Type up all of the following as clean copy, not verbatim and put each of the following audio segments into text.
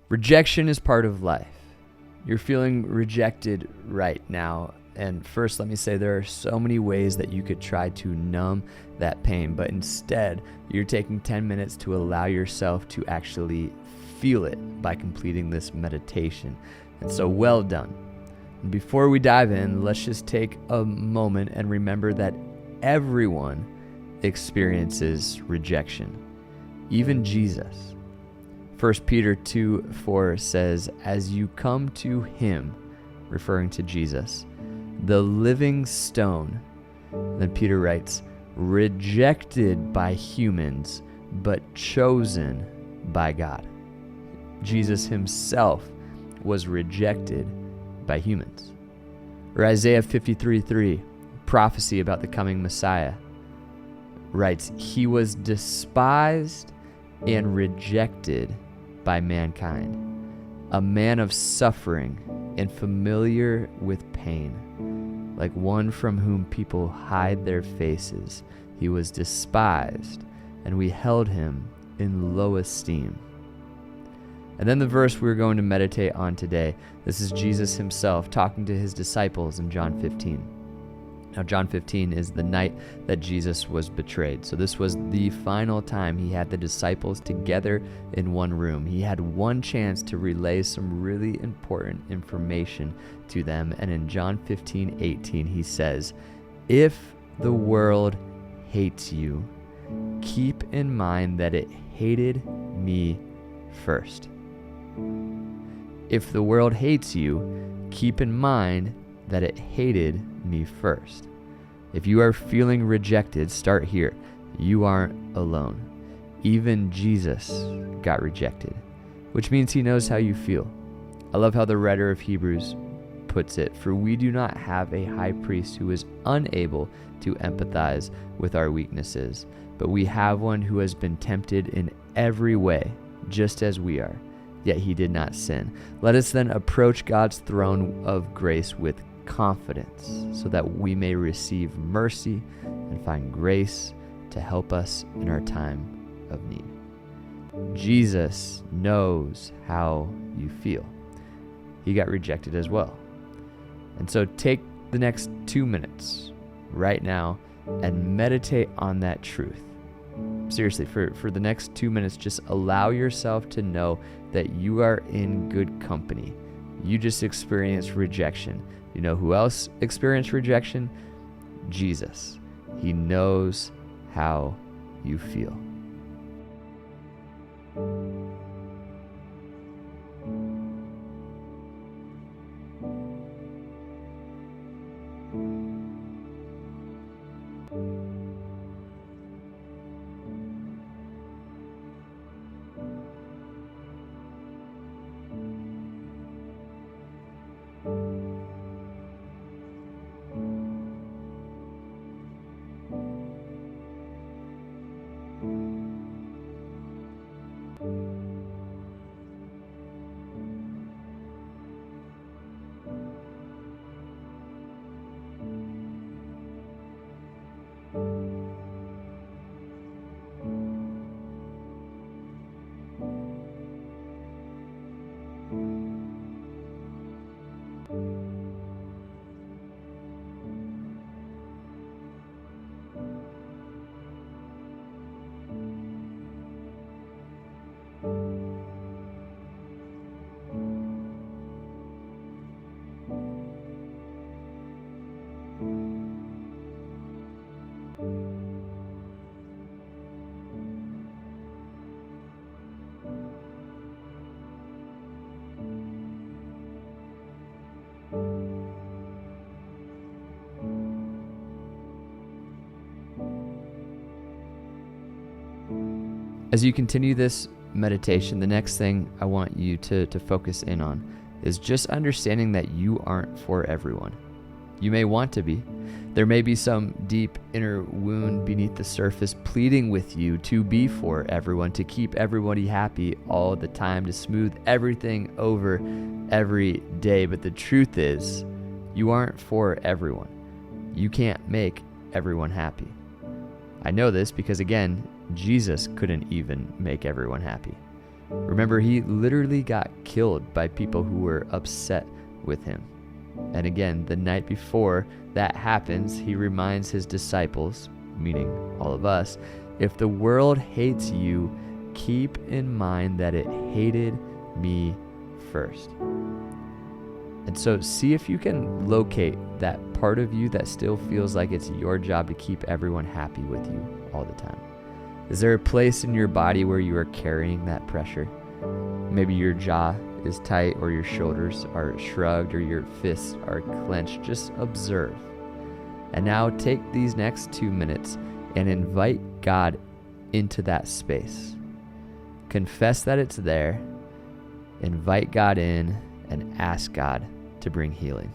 Rejection is part of life. You're feeling rejected right now. And first, let me say there are so many ways that you could try to numb that pain, but instead, you're taking 10 minutes to allow yourself to actually feel it by completing this meditation. And so, well done. And before we dive in, let's just take a moment and remember that everyone experiences rejection, even Jesus. 1 Peter 2:4 says, "As you come to him," referring to Jesus, "the living stone," then Peter writes, "rejected by humans, but chosen by God." Jesus himself was rejected by humans. Or Isaiah 53:3, prophecy about the coming Messiah, writes, "He was despised and rejected by mankind, a man of suffering and familiar with pain, like one from whom people hide their faces. He was despised, and we held him in low esteem." And then the verse we're going to meditate on today, this is Jesus himself talking to his disciples in John 15. Now, John 15 is the night that Jesus was betrayed. So this was the final time he had the disciples together in one room. He had one chance to relay some really important information to them. And in John 15:18, he says, "If the world hates you, keep in mind that it hated me first." If the world hates you, keep in mind that it hated me first. If you are feeling rejected, start here. You aren't alone. Even Jesus got rejected, which means he knows how you feel. I love how the writer of Hebrews puts it, "For we do not have a high priest who is unable to empathize with our weaknesses, but we have one who has been tempted in every way, just as we are, yet he did not sin. Let us then approach God's throne of grace with confidence, so that we may receive mercy and find grace to help us in our time of need." Jesus knows how you feel. He got rejected as well. And so take the next 2 minutes right now and meditate on that truth. Seriously, for the next 2 minutes, just allow yourself to know that you are in good company. You just experienced rejection. You know who else experienced rejection? Jesus. He knows how you feel. As you continue this meditation, the next thing I want you to focus in on is just understanding that you aren't for everyone. You may want to be. There may be some deep inner wound beneath the surface pleading with you to be for everyone, to keep everybody happy all the time, to smooth everything over every day. But the truth is, you aren't for everyone. You can't make everyone happy. I know this because, again, Jesus couldn't even make everyone happy. Remember, he literally got killed by people who were upset with him. And again, the night before that happens, he reminds his disciples, meaning all of us, if the world hates you, keep in mind that it hated me first. And so see if you can locate that part of you that still feels like it's your job to keep everyone happy with you all the time. Is there a place in your body where you are carrying that pressure? Maybe your jaw is tight, or your shoulders are shrugged, or your fists are clenched. Just observe. And now take these next 2 minutes and invite God into that space. Confess that it's there, invite God in, and ask God to bring healing.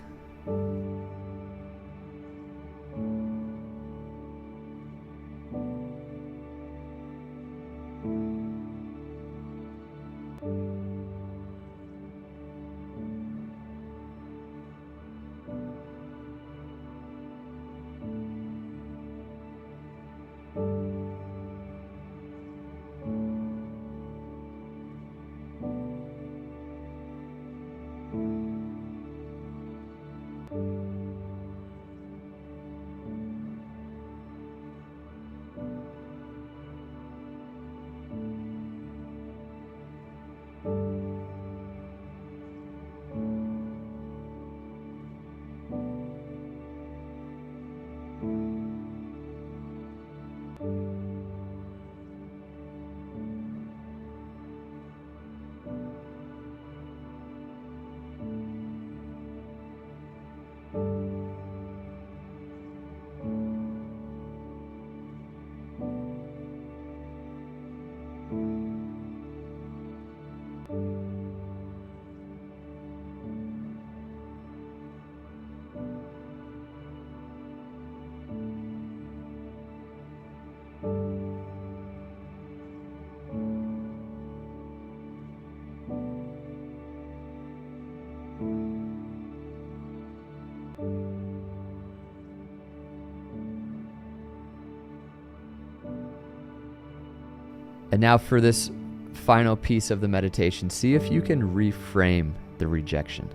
And now for this final piece of the meditation, see if you can reframe the rejection.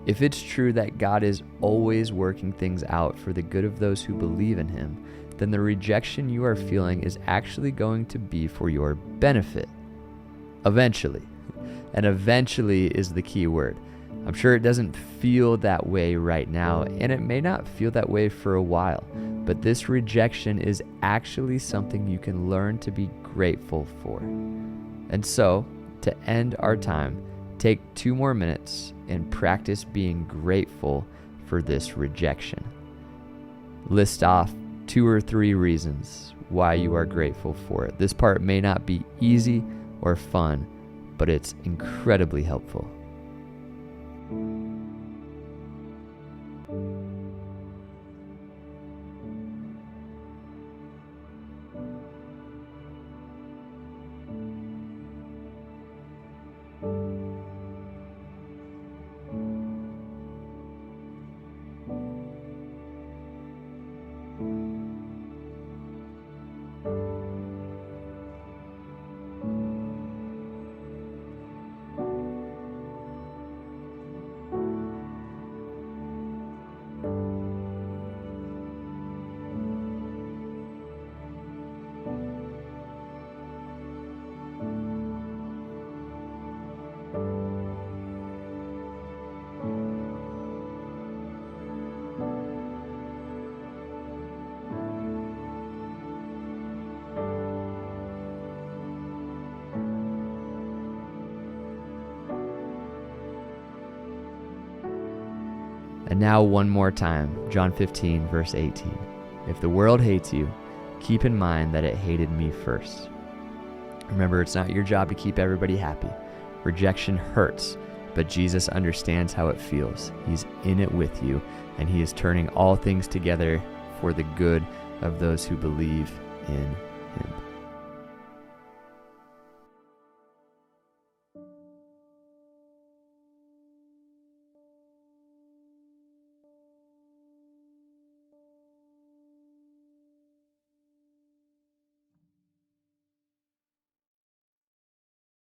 If it's true that God is always working things out for the good of those who believe in him, then the rejection you are feeling is actually going to be for your benefit. Eventually. And eventually is the key word. I'm sure it doesn't feel that way right now, and it may not feel that way for a while, but this rejection is actually something you can learn to be grateful for. And so, to end our time, take 2 more minutes and practice being grateful for this rejection. List off 2 or 3 reasons why you are grateful for it. This part may not be easy or fun, but it's incredibly helpful. And now one more time, John 15, verse 18. If the world hates you, keep in mind that it hated me first. Remember, it's not your job to keep everybody happy. Rejection hurts, but Jesus understands how it feels. He's in it with you, and he is turning all things together for the good of those who believe in